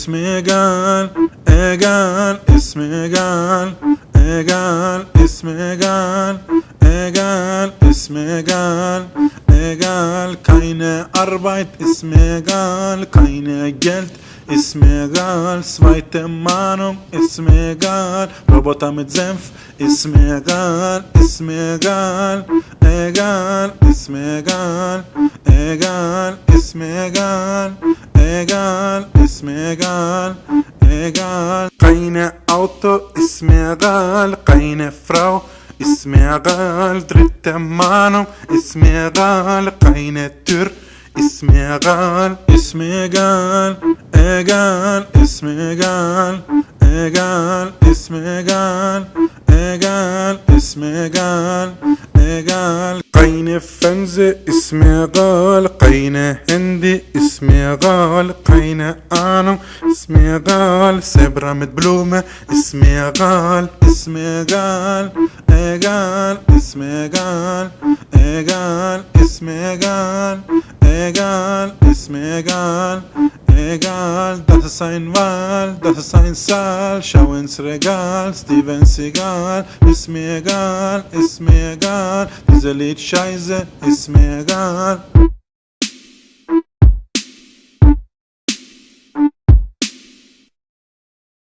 اسمي قال قال اسمي قال قال اسمي قال قال اسمي قال قال keine Arbeit اسمي قال keine Geld اسمي قال zweite Mahnung اسمي قال Roboter mit Senf اسمي قال اسمي قال قال اسمي قال قال اسمي قال قال اسمي قال قال keine Auto اسمي قال keine Frau اسمي قال dritte Mahnung اسمي قال keine Tür اسمي قال اسمي قال قال اسمي قال قال اسمي قال قال اسمي قال قال keine Fernseh اسمي قال keine Handy اسمي قال keine Ahnung اسمي قال Zebra mit Blume اسمي قال اسمي قال قال اسمي قال قال اسمي قال قال اسمي قال egal, das ist ein Wahl, das ist ein Saal, schau ins Regal, Steven Seagal, ist mir egal, diese Lied scheiße, ist mir egal.